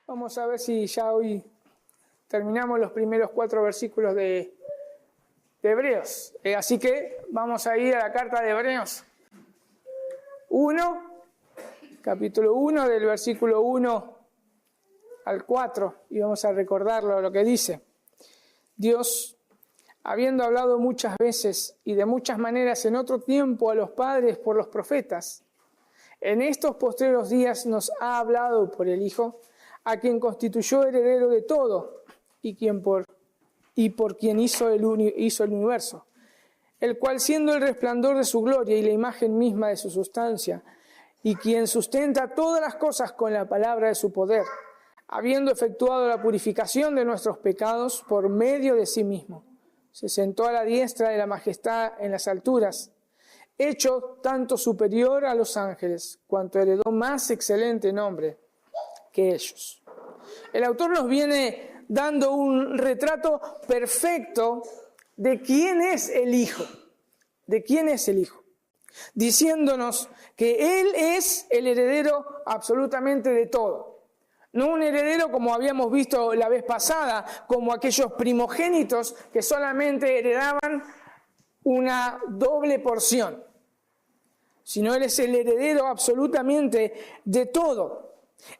Vamos a ver si ya hoy terminamos los primeros 4 versículos de Hebreos. Así que vamos a ir a la carta de Hebreos 1, capítulo 1, del versículo 1 al 4, y vamos a recordarlo lo que dice. Dios, habiendo hablado muchas veces y de muchas maneras en otro tiempo a los padres por los profetas, en estos postreros días nos ha hablado por el Hijo, a quien constituyó heredero de todo y por quien hizo el universo, el cual, siendo el resplandor de su gloria y la imagen misma de su sustancia, y quien sustenta todas las cosas con la palabra de su poder, habiendo efectuado la purificación de nuestros pecados por medio de sí mismo, se sentó a la diestra de la majestad en las alturas, hecho tanto superior a los ángeles, cuanto heredó más excelente nombre que ellos. El autor nos viene dando un retrato perfecto de quién es el Hijo, diciéndonos que Él es el heredero absolutamente de todo. No un heredero como habíamos visto la vez pasada, como aquellos primogénitos que solamente heredaban una doble porción, sino Él es el heredero absolutamente de todo.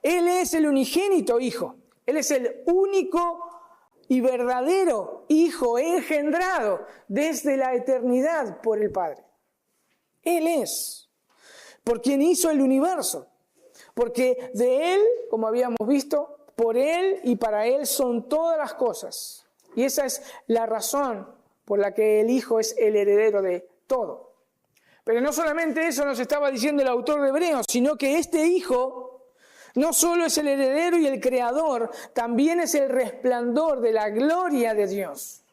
Él es el unigénito Hijo, Él es el único y verdadero Hijo engendrado desde la eternidad por el Padre. Él es, por quien hizo el universo, porque de Él, como habíamos visto, por Él y para Él son todas las cosas. Y esa es la razón por la que el Hijo es el heredero de todo. Pero no solamente eso nos estaba diciendo el autor de Hebreos, sino que este Hijo no solo es el heredero y el creador, también es el resplandor de la gloria de Dios.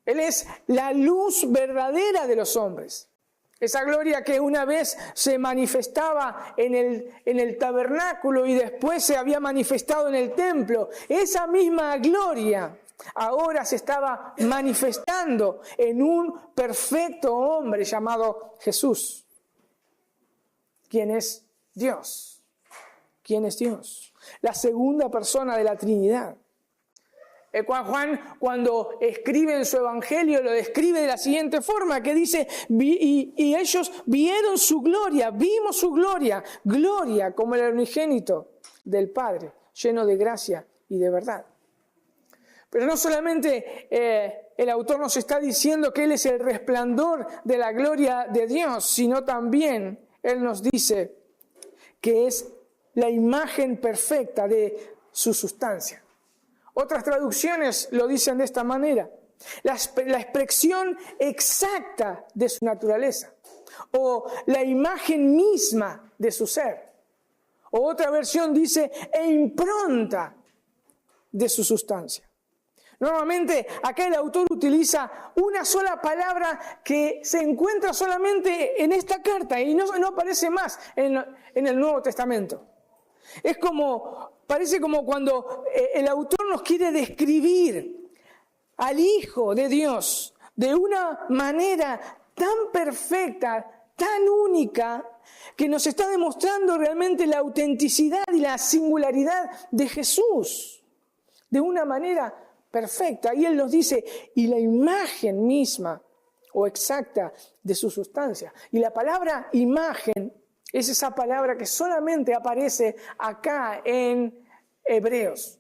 Él es la luz verdadera de los hombres. Esa gloria que una vez se manifestaba en el tabernáculo y después se había manifestado en el templo. Esa misma gloria ahora se estaba manifestando en un perfecto hombre llamado Jesús. ¿Quién es Dios? ¿Quién es Dios? La segunda persona de la Trinidad. Juan, cuando escribe en su evangelio, lo describe de la siguiente forma, que dice, y ellos vieron su gloria, vimos su gloria, gloria como el unigénito del Padre, lleno de gracia y de verdad. Pero no solamente el autor nos está diciendo que Él es el resplandor de la gloria de Dios, sino también Él nos dice que es la imagen perfecta de su sustancia. Otras traducciones lo dicen de esta manera: la expresión exacta de su naturaleza, o la imagen misma de su ser. O otra versión dice, e impronta de su sustancia. Normalmente acá el autor utiliza una sola palabra que se encuentra solamente en esta carta y no aparece más en el Nuevo Testamento. Parece como cuando el autor nos quiere describir al Hijo de Dios de una manera tan perfecta, tan única, que nos está demostrando realmente la autenticidad y la singularidad de Jesús, de una manera perfecta. Y Él nos dice, y la imagen misma o exacta de su sustancia. Y la palabra imagen es esa palabra que solamente aparece acá en Hebreos,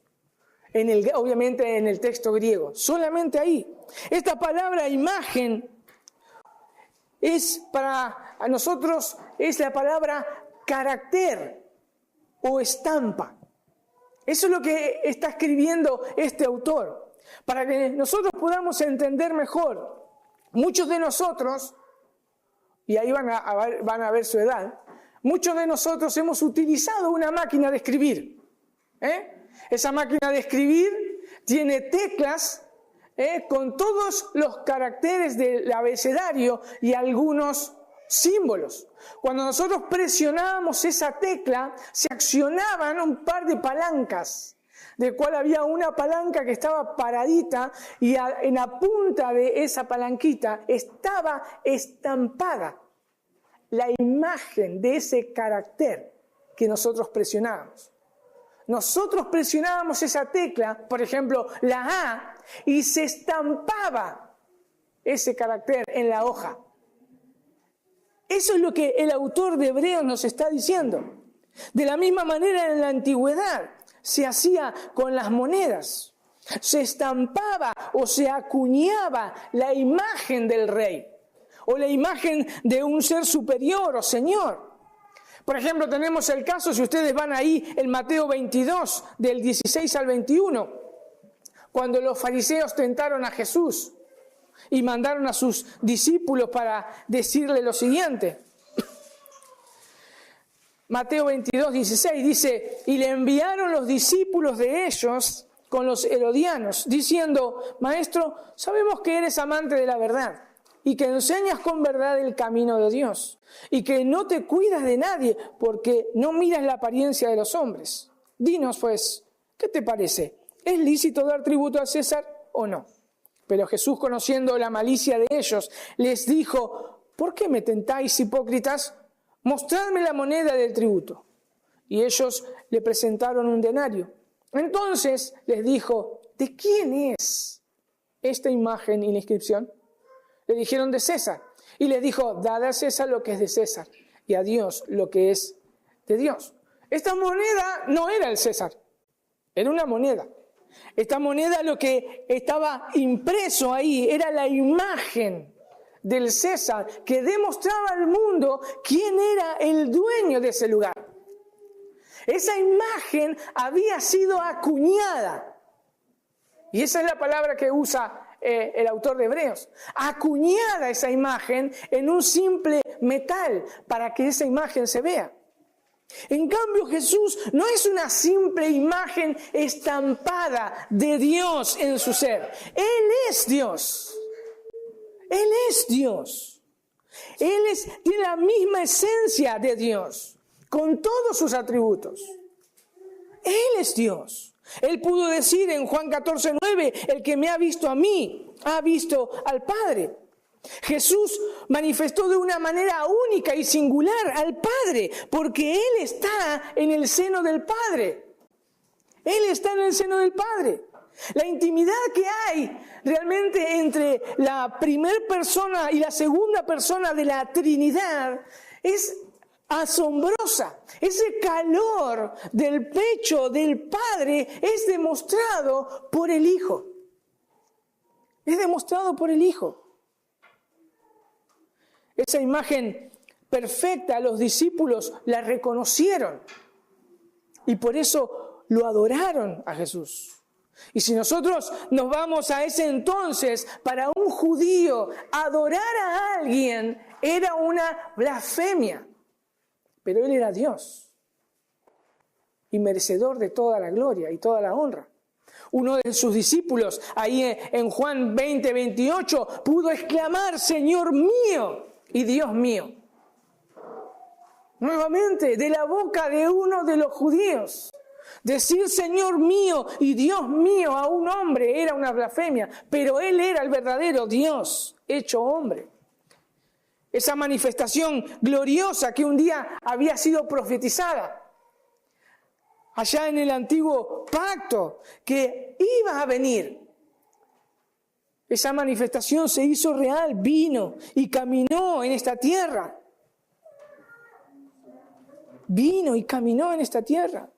obviamente en el texto griego, solamente ahí. Esta palabra imagen es para nosotros es la palabra carácter o estampa. Eso es lo que está escribiendo este autor, para que nosotros podamos entender mejor. Muchos de nosotros, y ahí van a ver su edad, muchos de nosotros hemos utilizado una máquina de escribir. Esa máquina de escribir tiene teclas con todos los caracteres del abecedario y algunos símbolos. Cuando nosotros presionábamos esa tecla, se accionaban un par de palancas, de cual había una palanca que estaba paradita y en la punta de esa palanquita estaba estampada la imagen de ese carácter que nosotros presionábamos. nosotros presionábamos esa tecla, por ejemplo, la A, y se estampaba ese carácter en la hoja. Eso es lo que el autor de Hebreos nos está diciendo. De la misma manera en la antigüedad se hacía con las monedas. Se estampaba o se acuñaba la imagen del rey o la imagen de un ser superior o señor. Por ejemplo, tenemos el caso, si ustedes van ahí, en Mateo 22, del 16 al 21, cuando los fariseos tentaron a Jesús y mandaron a sus discípulos para decirle lo siguiente. Mateo 22, 16 dice, y le enviaron los discípulos de ellos con los herodianos, diciendo, Maestro, sabemos que eres amante de la verdad y que enseñas con verdad el camino de Dios y que no te cuidas de nadie porque no miras la apariencia de los hombres. Dinos, pues, ¿qué te parece? ¿Es lícito dar tributo a César o no? Pero Jesús, conociendo la malicia de ellos, les dijo, ¿por qué me tentáis, hipócritas? Mostradme la moneda del tributo. Y ellos le presentaron un denario. Entonces les dijo, ¿de quién es esta imagen y la inscripción? Le dijeron, de César. Y le dijo, dad a César lo que es de César y a Dios lo que es de Dios. Esta moneda no era el César, era una moneda. Esta moneda, lo que estaba impreso ahí era la imagen del César que demostraba al mundo quién era el dueño de ese lugar. Esa imagen había sido acuñada. Y esa es la palabra que usa el autor de Hebreos. Acuñada esa imagen en un simple metal para que esa imagen se vea. En cambio, Jesús no es una simple imagen estampada de Dios en su ser. Él es Dios. Él es Dios. Él tiene la misma esencia de Dios, con todos sus atributos. Él es Dios. Él pudo decir en Juan 14:9, el que me ha visto a mí, ha visto al Padre. Jesús manifestó de una manera única y singular al Padre, porque Él está en el seno del Padre. Él está en el seno del Padre. La intimidad que hay realmente entre la primera persona y la segunda persona de la Trinidad es asombrosa. Ese calor del pecho del Padre es demostrado por el Hijo. Es demostrado por el Hijo. Esa imagen perfecta, los discípulos la reconocieron y por eso lo adoraron a Jesús. Y si nosotros nos vamos a ese entonces, para un judío adorar a alguien era una blasfemia, pero él era Dios y merecedor de toda la gloria y toda la honra. Uno de sus discípulos, ahí en Juan 20:28, pudo exclamar, Señor mío y Dios mío. Nuevamente, de la boca de uno de los judíos. Decir Señor mío y Dios mío a un hombre era una blasfemia, pero Él era el verdadero Dios hecho hombre. Esa manifestación gloriosa que un día había sido profetizada allá en el antiguo pacto, que iba a venir. Esa manifestación se hizo real, vino y caminó en esta tierra. Vino y caminó en esta tierra.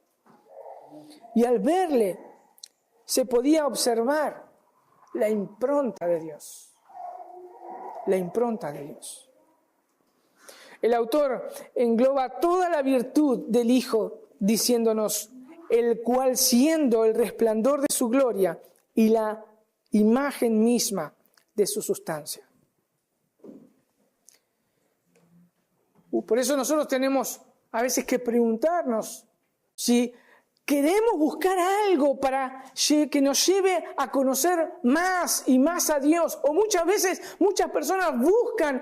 Y al verle, se podía observar la impronta de Dios. La impronta de Dios. El autor engloba toda la virtud del Hijo, diciéndonos, el cual siendo el resplandor de su gloria y la imagen misma de su sustancia. Por eso nosotros tenemos a veces que preguntarnos si queremos buscar algo para que nos lleve a conocer más y más a Dios. O muchas veces muchas personas buscan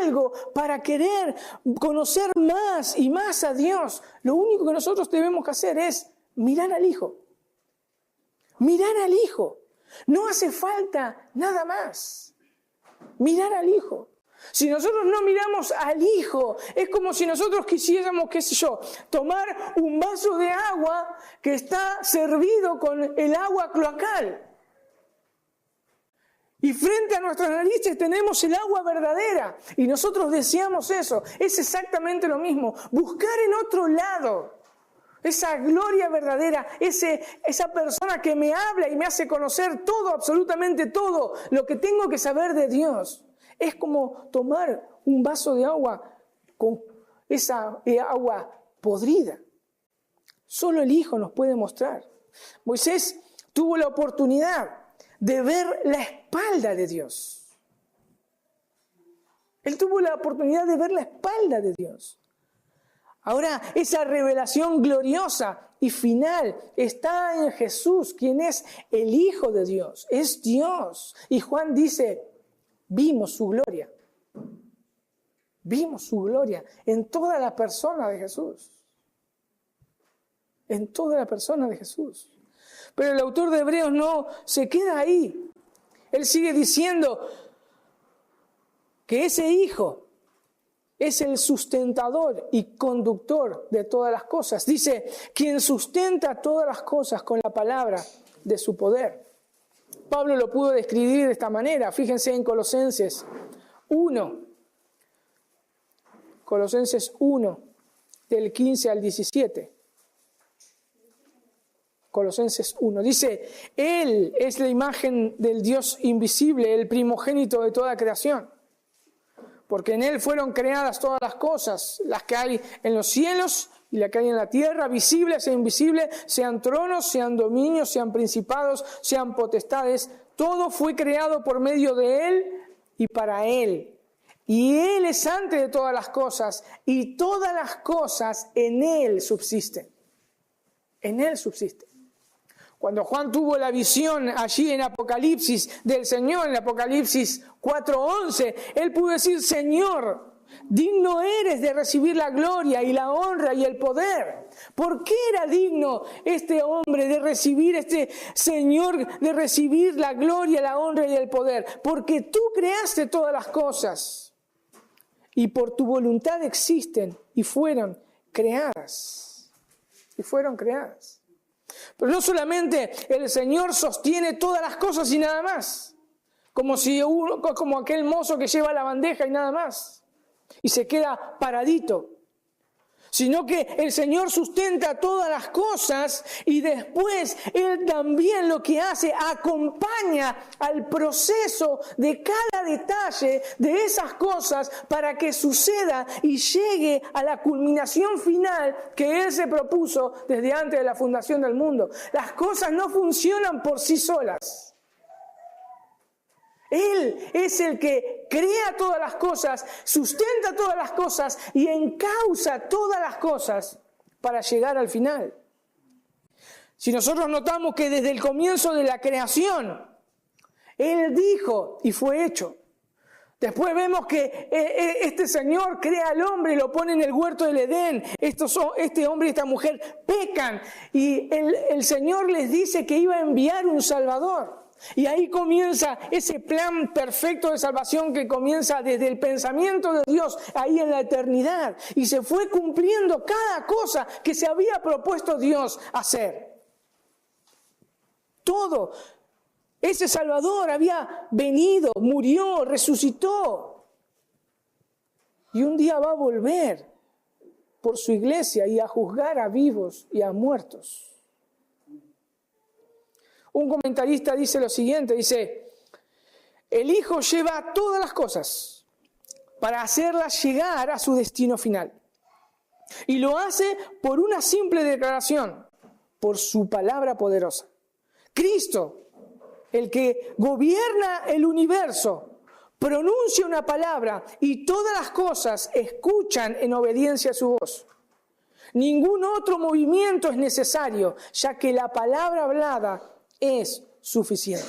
algo para querer conocer más y más a Dios. Lo único que nosotros debemos hacer es mirar al Hijo. Mirar al Hijo. No hace falta nada más. Mirar al Hijo. Si nosotros no miramos al Hijo, es como si nosotros quisiéramos, qué sé yo, tomar un vaso de agua que está servido con el agua cloacal. Y frente a nuestras narices tenemos el agua verdadera. Y nosotros deseamos eso. Es exactamente lo mismo. Buscar en otro lado esa gloria verdadera, esa persona que me habla y me hace conocer todo, absolutamente todo, lo que tengo que saber de Dios. Es como tomar un vaso de agua con esa agua podrida. Solo el Hijo nos puede mostrar. Moisés tuvo la oportunidad de ver la espalda de Dios. Él tuvo la oportunidad de ver la espalda de Dios. Ahora, esa revelación gloriosa y final está en Jesús, quien es el Hijo de Dios, es Dios. Y Juan dice, vimos su gloria. Vimos su gloria en toda la persona de Jesús. En toda la persona de Jesús. Pero el autor de Hebreos no se queda ahí. Él sigue diciendo que ese Hijo es el sustentador y conductor de todas las cosas. Dice, quien sustenta todas las cosas con la palabra de su poder. Pablo lo pudo describir de esta manera. Fíjense en Colosenses 1. Colosenses 1, del 15 al 17. Colosenses 1. Dice, Él es la imagen del Dios invisible, el primogénito de toda creación. Porque en Él fueron creadas todas las cosas, las que hay en los cielos y las que hay en la tierra, visibles e invisibles, sean tronos, sean dominios, sean principados, sean potestades. Todo fue creado por medio de Él y para Él. Y Él es antes de todas las cosas, y todas las cosas en Él subsisten. En Él subsisten. Cuando Juan tuvo la visión allí en Apocalipsis del Señor, en Apocalipsis 4:11, él pudo decir, Señor, digno eres de recibir la gloria y la honra y el poder. ¿Por qué era digno este hombre de recibir, este Señor, de recibir la gloria, la honra y el poder? Porque tú creaste todas las cosas y por tu voluntad existen y fueron creadas. Y fueron creadas. Pero no solamente el Señor sostiene todas las cosas y nada más, como aquel mozo que lleva la bandeja y nada más, y se queda paradito, sino que el Señor sustenta todas las cosas y después Él también lo que hace, acompaña al proceso de cada detalle de esas cosas para que suceda y llegue a la culminación final que Él se propuso desde antes de la fundación del mundo. Las cosas no funcionan por sí solas. Él es el que crea todas las cosas, sustenta todas las cosas y encausa todas las cosas para llegar al final. Si nosotros notamos que desde el comienzo de la creación, Él dijo y fue hecho. Después vemos que este Señor crea al hombre y lo pone en el huerto del Edén. Este hombre y esta mujer pecan y el Señor les dice que iba a enviar un Salvador. Y ahí comienza ese plan perfecto de salvación que comienza desde el pensamiento de Dios ahí en la eternidad. Y se fue cumpliendo cada cosa que se había propuesto Dios hacer. Todo. Ese Salvador había venido, murió, resucitó. Y un día va a volver por su iglesia y a juzgar a vivos y a muertos. Un comentarista dice lo siguiente, dice, el Hijo lleva todas las cosas para hacerlas llegar a su destino final. Y lo hace por una simple declaración, por su palabra poderosa. Cristo, el que gobierna el universo, pronuncia una palabra y todas las cosas escuchan en obediencia a su voz. Ningún otro movimiento es necesario, ya que la palabra hablada es suficiente.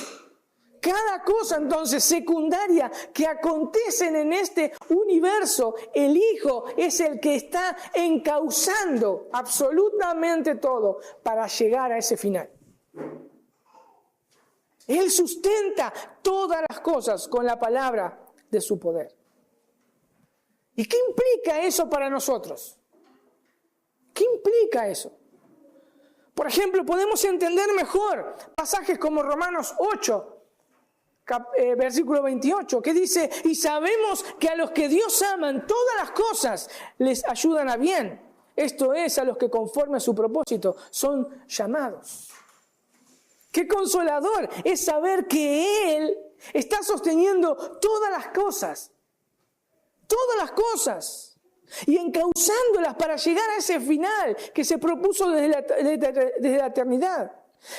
Cada cosa entonces secundaria que acontecen en este universo, el Hijo es el que está encauzando absolutamente todo para llegar a ese final. Él sustenta todas las cosas con la palabra de su poder. ¿Y qué implica eso para nosotros? ¿Qué implica eso? Por ejemplo, podemos entender mejor pasajes como Romanos 8, versículo 28, que dice: y sabemos que a los que Dios aman, todas las cosas les ayudan a bien. Esto es, a los que conforme a su propósito son llamados. Qué consolador es saber que Él está sosteniendo todas las cosas, y encauzándolas para llegar a ese final que se propuso desde la eternidad.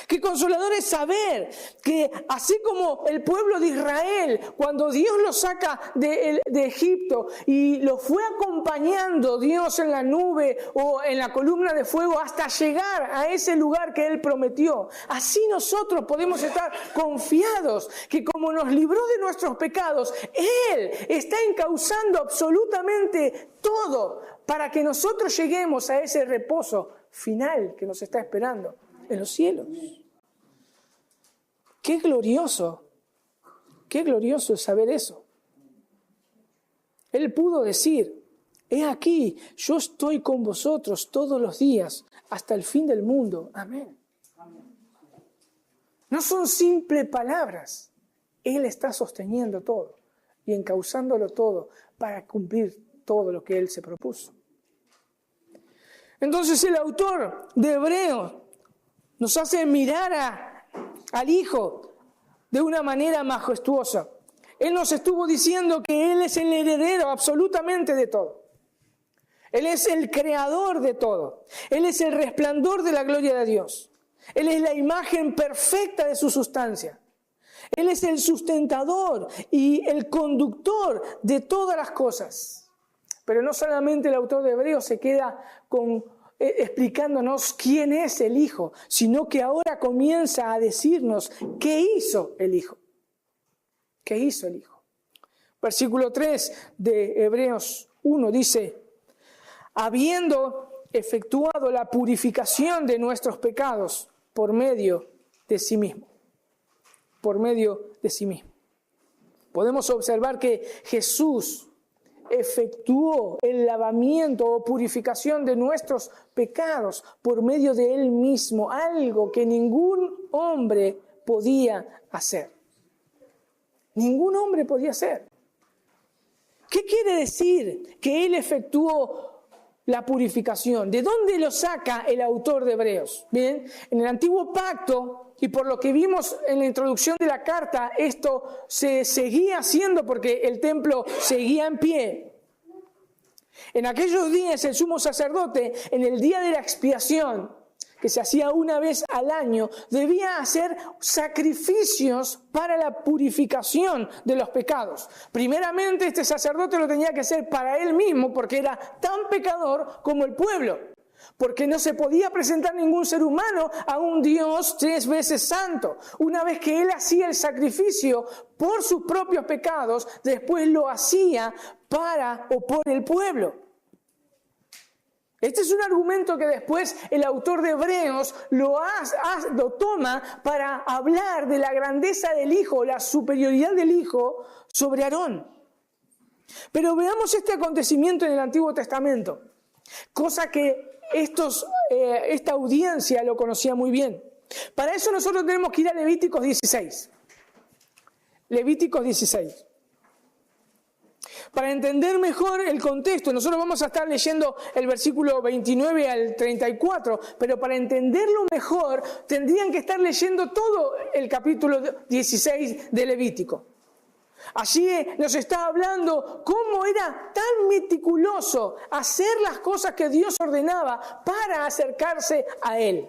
Qué consolador es saber que así como el pueblo de Israel, cuando Dios los saca de Egipto y los fue acompañando Dios en la nube o en la columna de fuego hasta llegar a ese lugar que Él prometió, así nosotros podemos estar confiados que como nos libró de nuestros pecados, Él está encauzando absolutamente todo para que nosotros lleguemos a ese reposo final que nos está esperando en los cielos. Qué glorioso es saber eso. Él pudo decir: he aquí, yo estoy con vosotros todos los días hasta el fin del mundo. Amén. No son simples palabras. Él está sosteniendo todo y encauzándolo todo para cumplir todo lo que Él se propuso. Entonces el autor de Hebreos nos hace mirar al Hijo de una manera majestuosa. Él nos estuvo diciendo que Él es el heredero absolutamente de todo. Él es el creador de todo. Él es el resplandor de la gloria de Dios. Él es la imagen perfecta de su sustancia. Él es el sustentador y el conductor de todas las cosas. Pero no solamente el autor de Hebreos se queda explicándonos quién es el Hijo, sino que ahora comienza a decirnos qué hizo el Hijo. ¿Qué hizo el Hijo? Versículo 3 de Hebreos 1 dice: habiendo efectuado la purificación de nuestros pecados por medio de sí mismo. Por medio de sí mismo. Podemos observar que Jesús efectuó el lavamiento o purificación de nuestros pecados por medio de Él mismo, algo que ningún hombre podía hacer. Ningún hombre podía hacer. ¿Qué quiere decir que Él efectuó la purificación? ¿De dónde lo saca el autor de Hebreos? Bien, en el Antiguo Pacto, y por lo que vimos en la introducción de la carta, esto se seguía haciendo porque el templo seguía en pie. En aquellos días el sumo sacerdote, en el día de la expiación, que se hacía una vez al año, debía hacer sacrificios para la purificación de los pecados. Primeramente, este sacerdote lo tenía que hacer para él mismo, porque era tan pecador como el pueblo. Porque no se podía presentar ningún ser humano a un Dios 3 veces santo. Una vez que él hacía el sacrificio por sus propios pecados, después lo hacía para o por el pueblo. Este es un argumento que después el autor de Hebreos lo toma para hablar de la grandeza del Hijo, la superioridad del Hijo sobre Aarón. Pero veamos este acontecimiento en el Antiguo Testamento, cosa que esta audiencia lo conocía muy bien. Para eso nosotros tenemos que ir a Levíticos 16. Levíticos 16. Para entender mejor el contexto, nosotros vamos a estar leyendo el versículo 29 al 34, pero para entenderlo mejor tendrían que estar leyendo todo el capítulo 16 de Levítico. Allí nos está hablando cómo era tan meticuloso hacer las cosas que Dios ordenaba para acercarse a Él.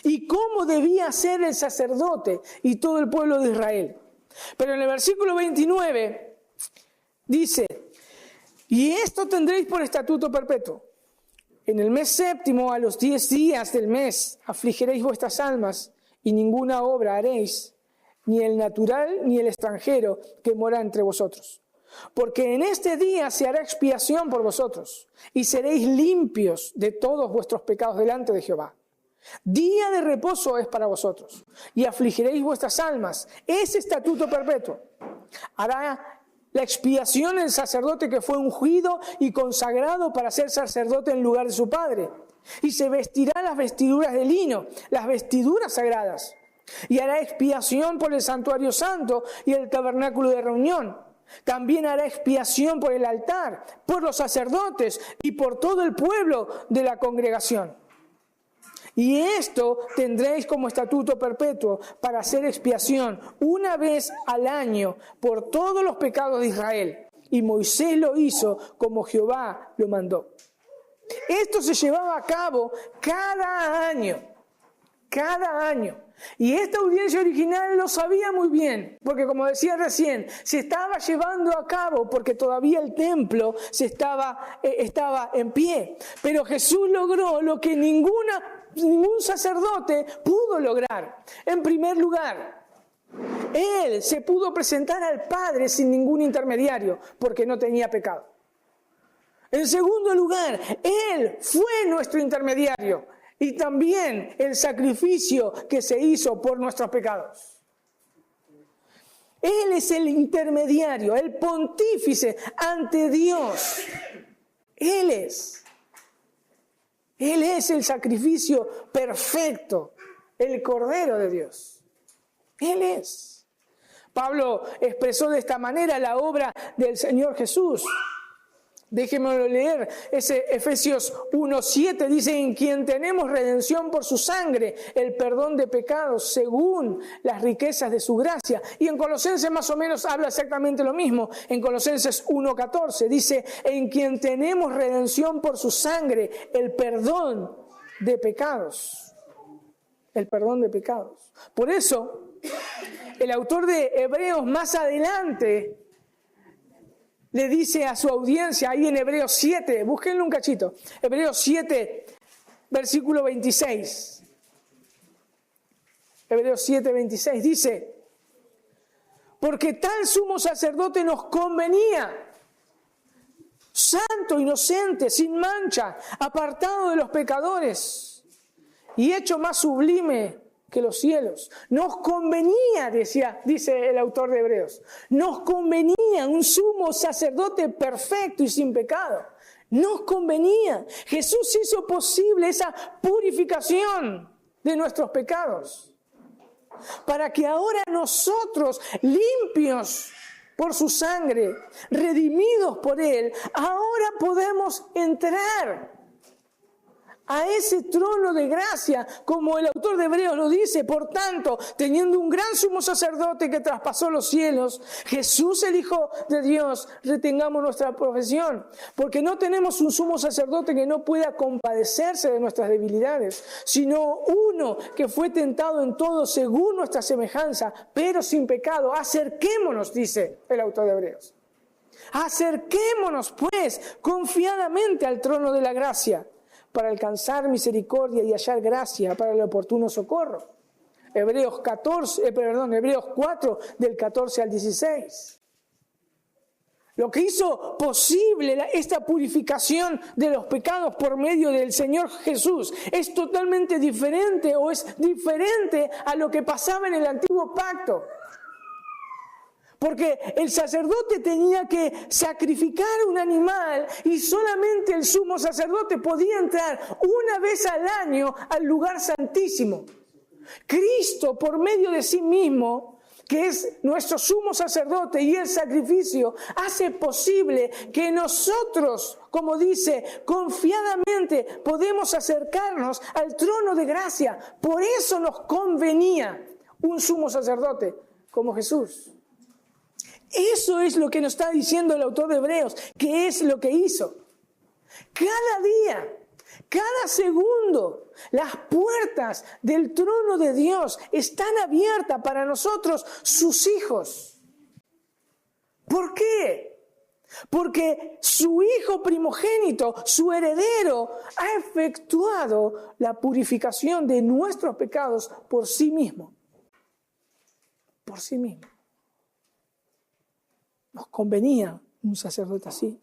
Y cómo debía ser el sacerdote y todo el pueblo de Israel. Pero en el versículo 29 dice: y esto tendréis por estatuto perpetuo. En el mes séptimo, a los 10 días del mes, afligiréis vuestras almas y ninguna obra haréis, ni el natural ni el extranjero que mora entre vosotros. Porque en este día se hará expiación por vosotros, y seréis limpios de todos vuestros pecados delante de Jehová. Día de reposo es para vosotros, y afligiréis vuestras almas. Es estatuto perpetuo. Hará la expiación del sacerdote que fue ungido y consagrado para ser sacerdote en lugar de su padre. Y se vestirá las vestiduras de lino, las vestiduras sagradas. Y hará expiación por el santuario santo y el tabernáculo de reunión. También hará expiación por el altar, por los sacerdotes y por todo el pueblo de la congregación. Y esto tendréis como estatuto perpetuo para hacer expiación una vez al año por todos los pecados de Israel. Y Moisés lo hizo como Jehová lo mandó. Esto se llevaba a cabo cada año. Y esta audiencia original lo sabía muy bien, porque como decía recién, se estaba llevando a cabo porque todavía el templo estaba en pie. Pero Jesús logró lo que ningún sacerdote pudo lograr. En primer lugar, Él se pudo presentar al Padre sin ningún intermediario, porque no tenía pecado. En segundo lugar, Él fue nuestro intermediario y también el sacrificio que se hizo por nuestros pecados. Él es el intermediario, el pontífice ante Dios. Él es el sacrificio perfecto, el Cordero de Dios. Él es. Pablo expresó de esta manera la obra del Señor Jesús. Déjenmelo leer, ese Efesios 1:7 dice: en quien tenemos redención por su sangre, el perdón de pecados según las riquezas de su gracia. Y en Colosenses más o menos habla exactamente lo mismo. En Colosenses 1:14 dice: en quien tenemos redención por su sangre, el perdón de pecados. El perdón de pecados. Por eso, el autor de Hebreos más adelante le dice a su audiencia, ahí en Hebreos 7, búsquenlo un cachito, Hebreos 7, versículo 26. Hebreos 7, 26 dice: porque tal sumo sacerdote nos convenía, santo, inocente, sin mancha, apartado de los pecadores y hecho más sublime que los cielos. Nos convenía, dice el autor de Hebreos, nos convenía un sumo sacerdote perfecto y sin pecado. Nos convenía. Jesús hizo posible esa purificación de nuestros pecados, para que ahora nosotros, limpios por su sangre, redimidos por Él, ahora podemos entrar a ese trono de gracia, como el autor de Hebreos lo dice. Por tanto, teniendo un gran sumo sacerdote que traspasó los cielos, Jesús el Hijo de Dios, retengamos nuestra profesión, porque no tenemos un sumo sacerdote que no pueda compadecerse de nuestras debilidades, sino uno que fue tentado en todo según nuestra semejanza, pero sin pecado. Acerquémonos, dice el autor de Hebreos. Acerquémonos, pues, confiadamente al trono de la gracia, para alcanzar misericordia y hallar gracia para el oportuno socorro. Hebreos 4, del 14 al 16. Lo que hizo posible esta purificación de los pecados por medio del Señor Jesús es totalmente diferente, o es diferente a lo que pasaba en el antiguo pacto. Porque el sacerdote tenía que sacrificar un animal y solamente el sumo sacerdote podía entrar una vez al año al lugar santísimo. Cristo, por medio de sí mismo, que es nuestro sumo sacerdote y el sacrificio, hace posible que nosotros, como dice, confiadamente podemos acercarnos al trono de gracia. Por eso nos convenía un sumo sacerdote como Jesús. Eso es lo que nos está diciendo el autor de Hebreos, que es lo que hizo. Cada día, cada segundo, las puertas del trono de Dios están abiertas para nosotros, sus hijos. ¿Por qué? Porque su hijo primogénito, su heredero, ha efectuado la purificación de nuestros pecados por sí mismo. Por sí mismo. Nos convenía un sacerdote así.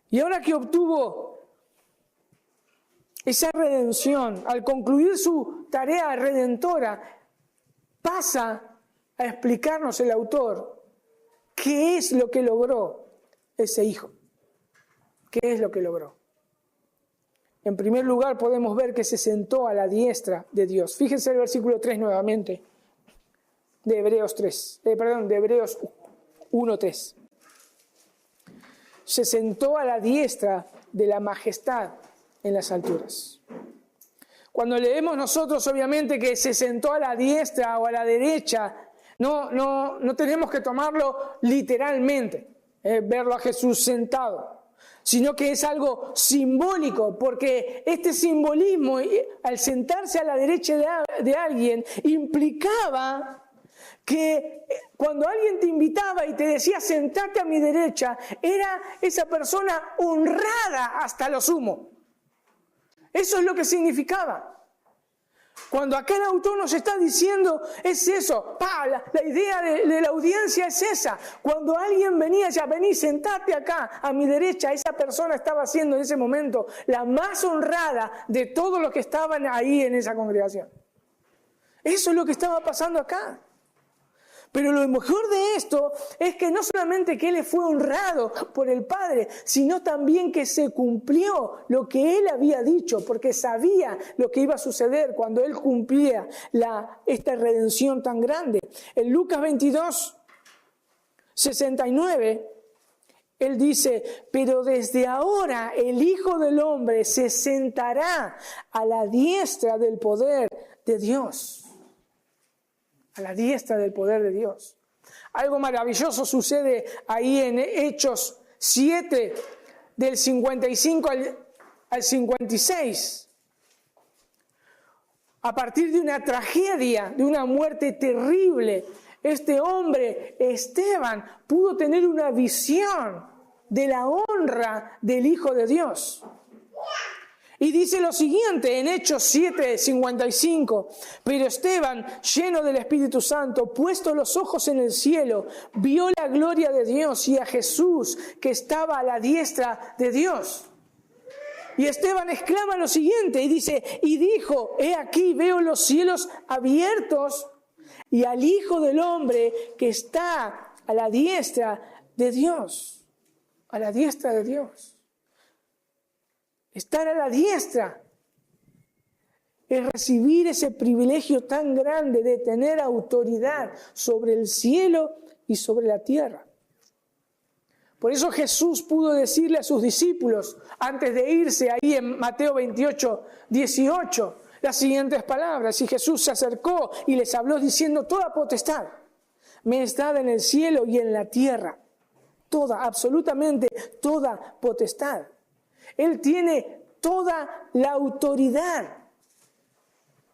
Y ahora que obtuvo esa redención, al concluir su tarea redentora, pasa a explicarnos el autor ¿Qué es lo que logró ese hijo? ¿Qué es lo que logró? En primer lugar, podemos ver que se sentó a la diestra de Dios. Fíjense el versículo 3 nuevamente, de Hebreos 1:3. Se sentó a la diestra de la majestad en las alturas. Cuando leemos nosotros, obviamente, que se sentó a la diestra o a la derecha, no tenemos que tomarlo literalmente, verlo a Jesús sentado, sino que es algo simbólico, porque este simbolismo, al sentarse a la derecha de alguien, implicaba que cuando alguien te invitaba y te decía sentate a mi derecha, era esa persona honrada hasta lo sumo. Eso es lo que significaba. Cuando acá el autor nos está diciendo, es eso, la idea de la audiencia es esa. Cuando alguien venía, ya vení, sentate acá a mi derecha, esa persona estaba siendo en ese momento la más honrada de todos los que estaban ahí en esa congregación. Eso es lo que estaba pasando acá. Pero lo mejor de esto es que no solamente que él fue honrado por el Padre, sino también que se cumplió lo que él había dicho, porque sabía lo que iba a suceder cuando él cumplía esta redención tan grande. En Lucas 22:69, él dice, pero desde ahora el Hijo del Hombre se sentará a la diestra del poder de Dios. A la diestra del poder de Dios. Algo maravilloso sucede ahí en Hechos 7, del 55 al 56. A partir de una tragedia, de una muerte terrible, este hombre, Esteban, pudo tener una visión de la honra del Hijo de Dios. Y dice lo siguiente en Hechos 7:55, pero Esteban, lleno del Espíritu Santo, puesto los ojos en el cielo, vio la gloria de Dios y a Jesús que estaba a la diestra de Dios. Y Esteban exclama lo siguiente y dice, y dijo, he aquí veo los cielos abiertos y al Hijo del Hombre que está a la diestra de Dios. A la diestra de Dios. Estar a la diestra es recibir ese privilegio tan grande de tener autoridad sobre el cielo y sobre la tierra. Por eso Jesús pudo decirle a sus discípulos, antes de irse ahí en Mateo 28:18, las siguientes palabras. Y Jesús se acercó y les habló diciendo, toda potestad me es dada en el cielo y en la tierra. Toda, absolutamente toda potestad. Él tiene toda la autoridad.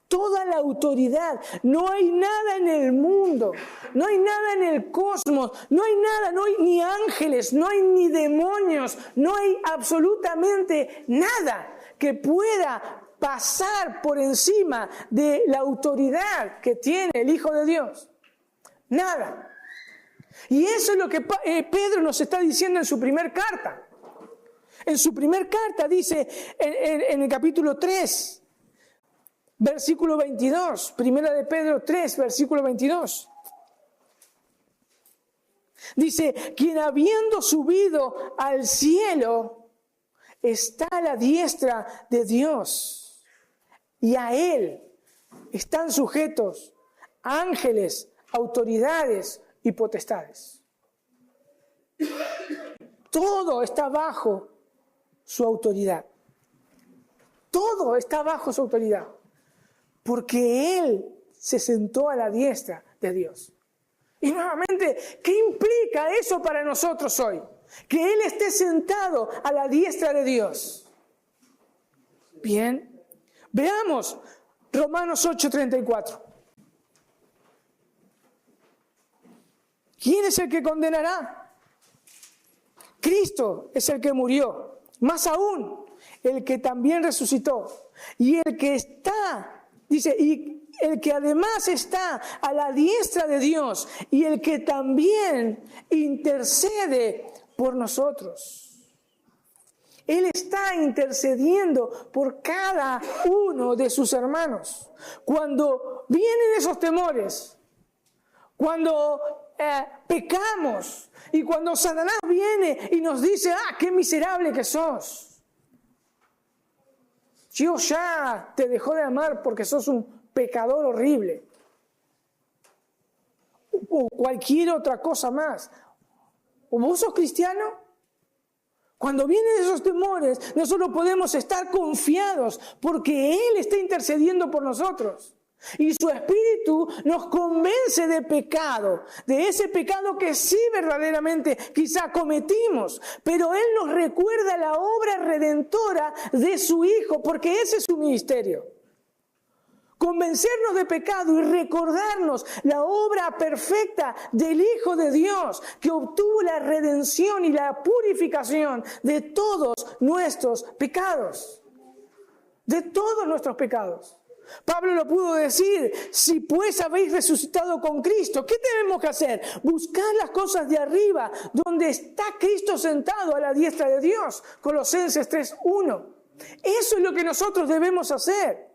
Toda la autoridad. No hay nada en el mundo, no hay nada en el cosmos, no hay nada, no hay ni ángeles, no hay ni demonios, no hay absolutamente nada que pueda pasar por encima de la autoridad que tiene el Hijo de Dios. Nada. Y eso es lo que Pedro nos está diciendo en su primer carta. En su primer carta dice en el capítulo 3, versículo 22, primera de Pedro 3, versículo 22. Dice, quien habiendo subido al cielo está a la diestra de Dios y a él están sujetos ángeles, autoridades y potestades. Todo está bajo su autoridad. Todo está bajo su autoridad. Porque Él se sentó a la diestra de Dios. Y nuevamente, ¿qué implica eso para nosotros hoy? Que Él esté sentado a la diestra de Dios. Bien, veamos Romanos 8:34. ¿Quién es el que condenará? Cristo es el que murió. Más aún, el que también resucitó. Y el que está, dice, y el que además está a la diestra de Dios. Y el que también intercede por nosotros. Él está intercediendo por cada uno de sus hermanos. Cuando vienen esos temores, cuando pecamos. Y cuando Satanás viene y nos dice, qué miserable que sos. Dios ya te dejó de amar porque sos un pecador horrible. O cualquier otra cosa más. ¿O vos sos cristiano? Cuando vienen esos temores, nosotros podemos estar confiados porque Él está intercediendo por nosotros. Y su Espíritu nos convence de pecado, de ese pecado que sí verdaderamente quizá cometimos, pero Él nos recuerda la obra redentora de su Hijo, porque ese es su ministerio. Convencernos de pecado y recordarnos la obra perfecta del Hijo de Dios, que obtuvo la redención y la purificación de todos nuestros pecados. De todos nuestros pecados. Pablo lo pudo decir, si pues habéis resucitado con Cristo, ¿qué tenemos que hacer? Buscar las cosas de arriba, donde está Cristo sentado a la diestra de Dios. Colosenses 3:1. Eso es lo que nosotros debemos hacer.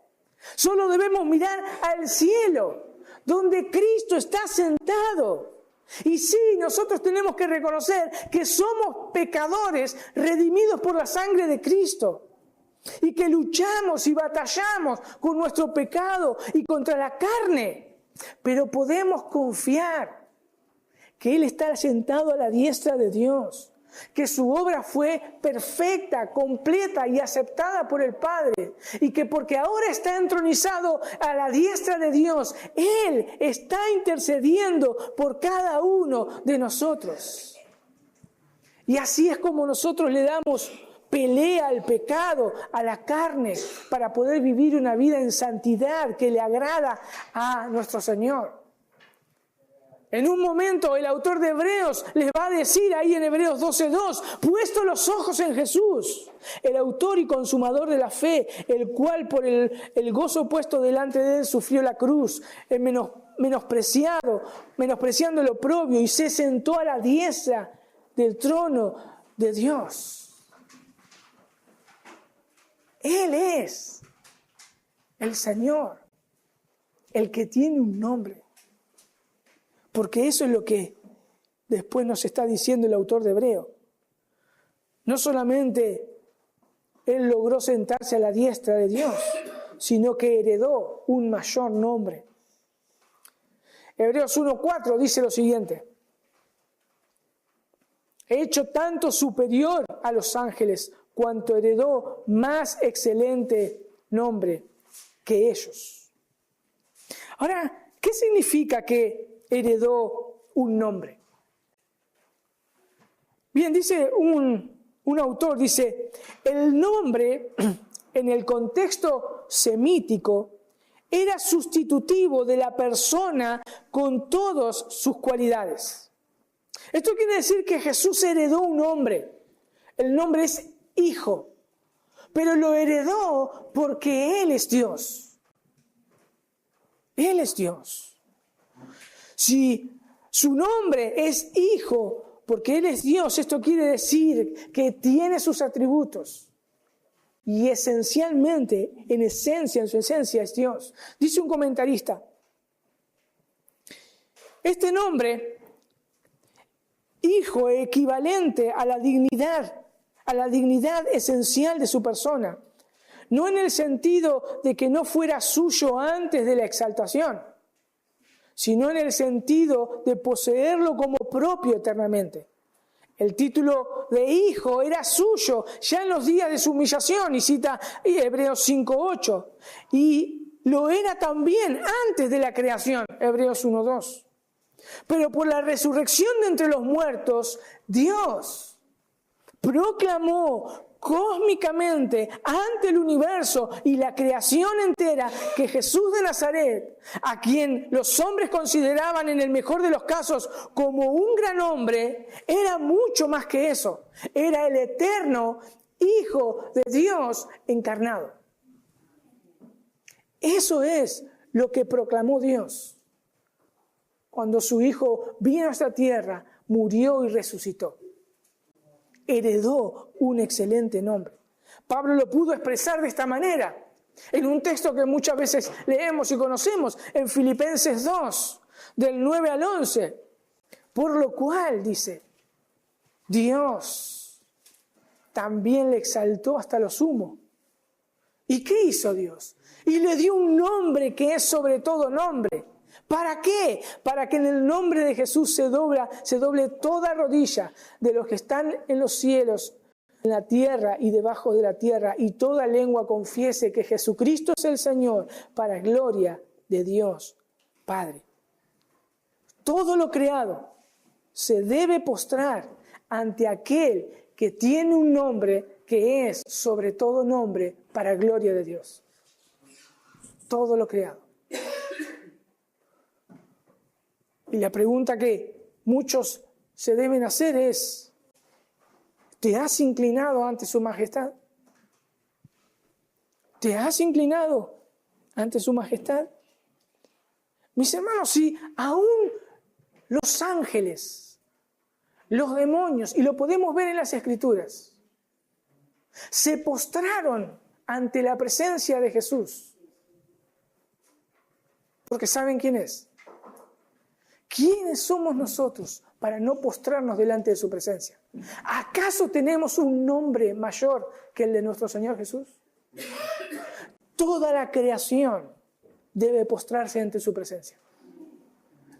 Solo debemos mirar al cielo, donde Cristo está sentado. Y sí, nosotros tenemos que reconocer que somos pecadores redimidos por la sangre de Cristo. Y que luchamos y batallamos con nuestro pecado y contra la carne. Pero podemos confiar que Él está sentado a la diestra de Dios. Que su obra fue perfecta, completa y aceptada por el Padre. Y que porque ahora está entronizado a la diestra de Dios, Él está intercediendo por cada uno de nosotros. Y así es como nosotros le damos pelea al pecado, a la carne, para poder vivir una vida en santidad que le agrada a nuestro Señor. En un momento el autor de Hebreos les va a decir ahí en Hebreos 12:2, puesto los ojos en Jesús, el autor y consumador de la fe, el cual por el gozo puesto delante de él sufrió la cruz, menospreciando el oprobio, y se sentó a la diestra del trono de Dios. Él es el Señor, el que tiene un nombre. Porque eso es lo que después nos está diciendo el autor de Hebreo. No solamente Él logró sentarse a la diestra de Dios, sino que heredó un mayor nombre. Hebreos 1:4 dice lo siguiente. Hecho tanto superior a los ángeles, cuanto heredó más excelente nombre que ellos. Ahora, ¿qué significa que heredó un nombre? Bien, dice un autor, dice, el nombre en el contexto semítico era sustitutivo de la persona con todas sus cualidades. Esto quiere decir que Jesús heredó un nombre. El nombre es Hijo, pero lo heredó porque Él es Dios. Él es Dios. Si su nombre es Hijo, porque Él es Dios, esto quiere decir que tiene sus atributos. Y esencialmente, en su esencia es Dios. Dice un comentarista, este nombre, Hijo, equivalente a la dignidad esencial de su persona, no en el sentido de que no fuera suyo antes de la exaltación, sino en el sentido de poseerlo como propio eternamente. El título de hijo era suyo ya en los días de su humillación, y cita Hebreos 5:8, y lo era también antes de la creación, Hebreos 1:2. Pero por la resurrección de entre los muertos, Dios proclamó cósmicamente ante el universo y la creación entera que Jesús de Nazaret, a quien los hombres consideraban en el mejor de los casos como un gran hombre, era mucho más que eso. Era el eterno Hijo de Dios encarnado. Eso es lo que proclamó Dios cuando su Hijo vino a esta tierra, murió y resucitó. Heredó un excelente nombre. Pablo lo pudo expresar de esta manera, en un texto que muchas veces leemos y conocemos, en Filipenses 2, del 9 al 11. Por lo cual, dice, Dios también le exaltó hasta lo sumo. ¿Y qué hizo Dios? Y le dio un nombre que es sobre todo nombre. ¿Para qué? Para que en el nombre de Jesús se doble toda rodilla de los que están en los cielos, en la tierra y debajo de la tierra, y toda lengua confiese que Jesucristo es el Señor, para gloria de Dios Padre. Todo lo creado se debe postrar ante aquel que tiene un nombre que es sobre todo nombre para gloria de Dios. Todo lo creado. Y la pregunta que muchos se deben hacer es, ¿te has inclinado ante su majestad? ¿Te has inclinado ante su majestad? Mis hermanos, si aún los ángeles, los demonios, y lo podemos ver en las Escrituras, se postraron ante la presencia de Jesús, porque ¿saben quién es? ¿Quiénes somos nosotros para no postrarnos delante de su presencia? ¿Acaso tenemos un nombre mayor que el de nuestro Señor Jesús? Toda la creación debe postrarse ante su presencia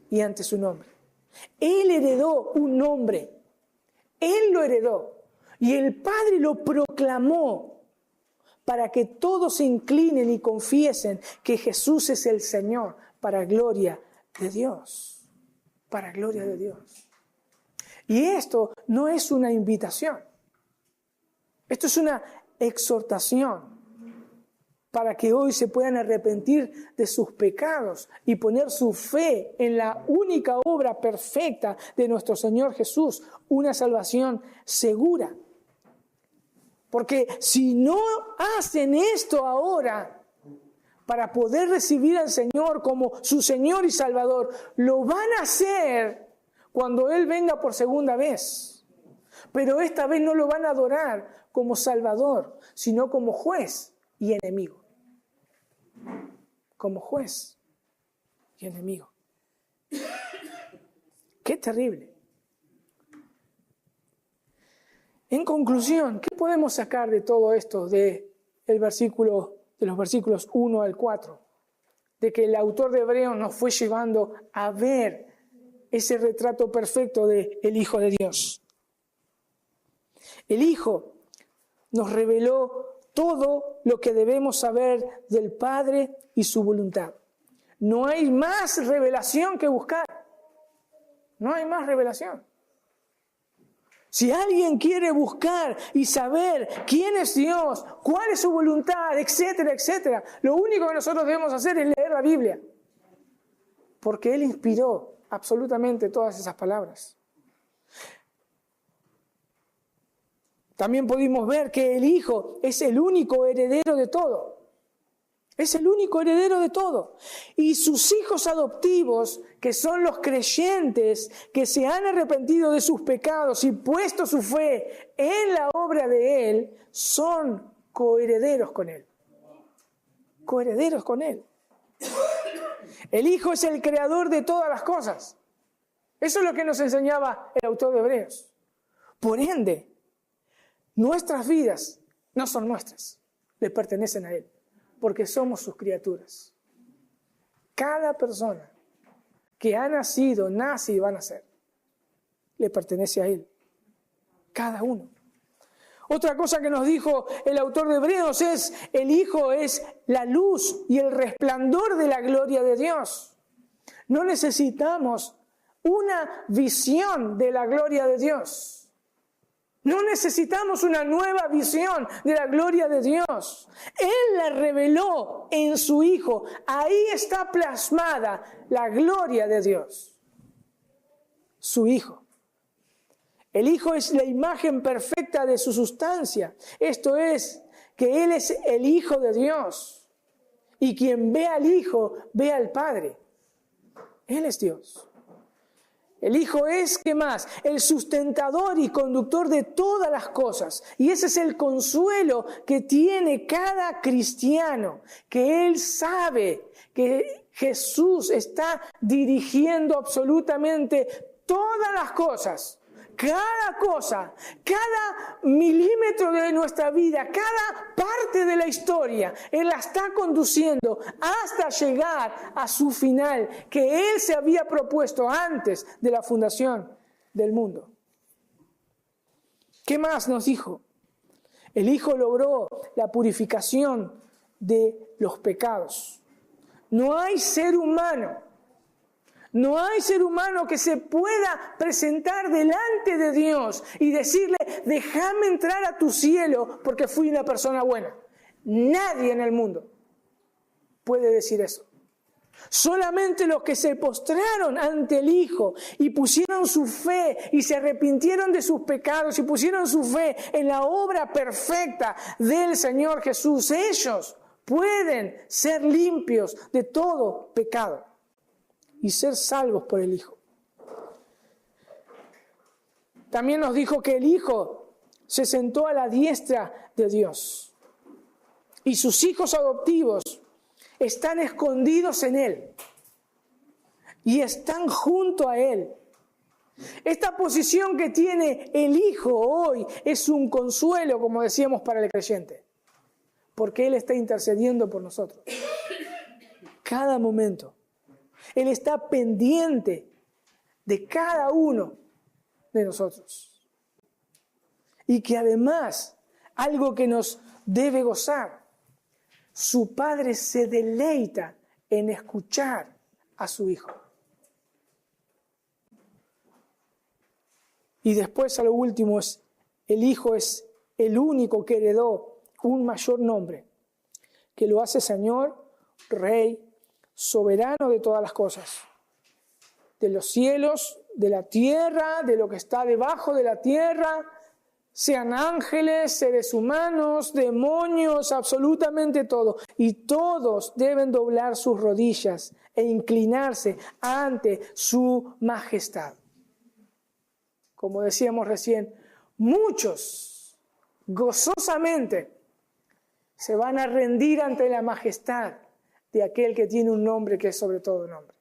y ante su nombre. Él heredó un nombre. Él lo heredó. Y el Padre lo proclamó para que todos se inclinen y confiesen que Jesús es el Señor, para gloria de Dios. Para gloria de Dios. Y esto no es una invitación. Esto es una exhortación para que hoy se puedan arrepentir de sus pecados y poner su fe en la única obra perfecta de nuestro Señor Jesús, una salvación segura. Porque si no hacen esto ahora, para poder recibir al Señor como su Señor y Salvador, lo van a hacer cuando Él venga por segunda vez. Pero esta vez no lo van a adorar como Salvador, sino como juez y enemigo. Como juez y enemigo. ¡Qué terrible! En conclusión, ¿qué podemos sacar de todo esto de los versículos 1 al 4? De que el autor de Hebreos nos fue llevando a ver ese retrato perfecto del Hijo de Dios. El Hijo nos reveló todo lo que debemos saber del Padre y su voluntad. No hay más revelación que buscar. No hay más revelación. Si alguien quiere buscar y saber quién es Dios, cuál es su voluntad, etcétera, etcétera, lo único que nosotros debemos hacer es leer la Biblia. Porque Él inspiró absolutamente todas esas palabras. También pudimos ver que el Hijo es el único heredero de todo. Es el único heredero de todo. Y sus hijos adoptivos, que son los creyentes que se han arrepentido de sus pecados y puesto su fe en la obra de Él, son coherederos con Él. Coherederos con Él. El Hijo es el creador de todas las cosas. Eso es lo que nos enseñaba el autor de Hebreos. Por ende, nuestras vidas no son nuestras, le pertenecen a Él. Porque somos sus criaturas. Cada persona que ha nacido, nace y va a nacer, le pertenece a Él. Cada uno. Otra cosa que nos dijo el autor de Hebreos es, el Hijo es la luz y el resplandor de la gloria de Dios. No necesitamos una visión de la gloria de Dios. No necesitamos una nueva visión de la gloria de Dios. Él la reveló en su Hijo. Ahí está plasmada la gloria de Dios. Su Hijo. El Hijo es la imagen perfecta de su sustancia. Esto es, que Él es el Hijo de Dios. Y quien ve al Hijo, ve al Padre. Él es Dios. El Hijo es, ¿qué más? El sustentador y conductor de todas las cosas. Y ese es el consuelo que tiene cada cristiano, que él sabe que Jesús está dirigiendo absolutamente todas las cosas, cada cosa, cada milímetro de nuestra vida, cada parte de la historia, Él la está conduciendo hasta llegar a su final, que Él se había propuesto antes de la fundación del mundo. ¿Qué más nos dijo? El Hijo logró la purificación de los pecados. No hay ser humano que se pueda presentar delante de Dios y decirle, déjame entrar a tu cielo porque fui una persona buena. Nadie en el mundo puede decir eso. Solamente los que se postraron ante el Hijo y pusieron su fe y se arrepintieron de sus pecados y pusieron su fe en la obra perfecta del Señor Jesús, ellos pueden ser limpios de todo pecado y ser salvos por el Hijo. También nos dijo que el Hijo se sentó a la diestra de Dios y sus hijos adoptivos están escondidos en Él y están junto a Él. Esta posición que tiene el Hijo hoy es un consuelo, como decíamos, para el creyente, porque Él está intercediendo por nosotros. Cada momento. Él está pendiente de cada uno de nosotros. Y que además, algo que nos debe gozar, su Padre se deleita en escuchar a su Hijo. Y después, a lo último, el Hijo es el único que heredó un mayor nombre, que lo hace Señor, Rey, soberano de todas las cosas, de los cielos, de la tierra, de lo que está debajo de la tierra, sean ángeles, seres humanos, demonios, absolutamente todo. Y todos deben doblar sus rodillas e inclinarse ante su majestad. Como decíamos recién, muchos gozosamente se van a rendir ante la majestad de aquel que tiene un nombre que es sobre todo nombre.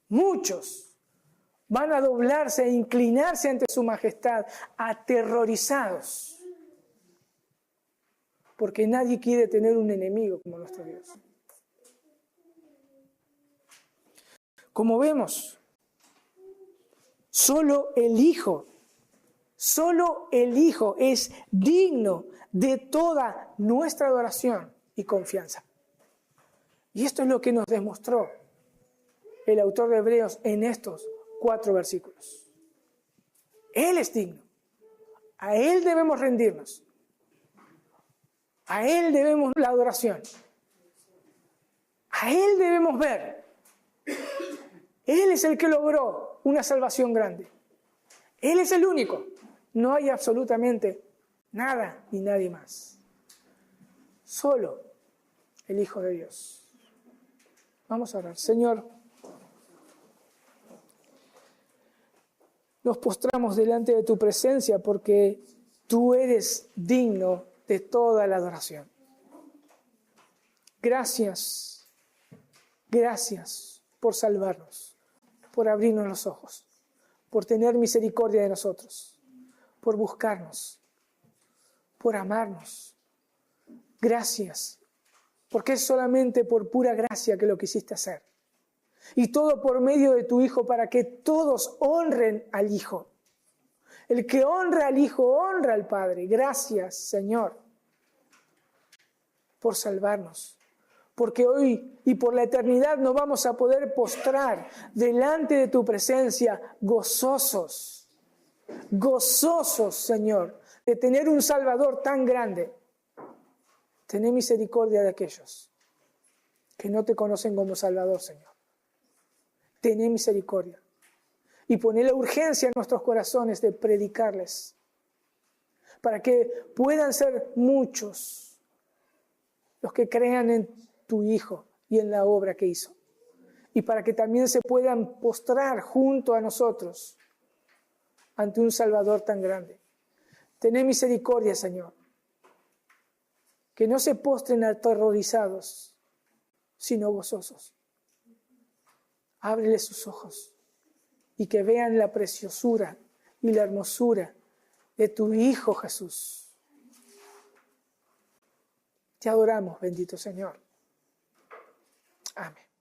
Muchos van a doblarse e inclinarse ante su majestad, aterrorizados, porque nadie quiere tener un enemigo como nuestro Dios. Como vemos, solo el Hijo es digno de toda nuestra adoración y confianza. Y esto es lo que nos demostró el autor de Hebreos en estos 4 versículos. Él es digno. A Él debemos rendirnos. A Él debemos la adoración. A Él debemos ver. Él es el que logró una salvación grande. Él es el único. No hay absolutamente nada ni nadie más. Solo el Hijo de Dios. Vamos a orar. Señor, nos postramos delante de tu presencia porque tú eres digno de toda la adoración. Gracias por salvarnos, por abrirnos los ojos, por tener misericordia de nosotros, por buscarnos, por amarnos. Gracias, porque es solamente por pura gracia que lo quisiste hacer. Y todo por medio de tu Hijo para que todos honren al Hijo. El que honra al Hijo, honra al Padre. Gracias, Señor, por salvarnos. Porque hoy y por la eternidad nos vamos a poder postrar delante de tu presencia gozosos. Gozosos, Señor, de tener un Salvador tan grande. Tené misericordia de aquellos que no te conocen como Salvador, Señor. Tené misericordia y poné la urgencia en nuestros corazones de predicarles para que puedan ser muchos los que crean en tu Hijo y en la obra que hizo y para que también se puedan postrar junto a nosotros ante un Salvador tan grande. Tené misericordia, Señor, que no se postren aterrorizados, sino gozosos. Ábrele sus ojos y que vean la preciosura y la hermosura de tu Hijo Jesús. Te adoramos, bendito Señor. Amén.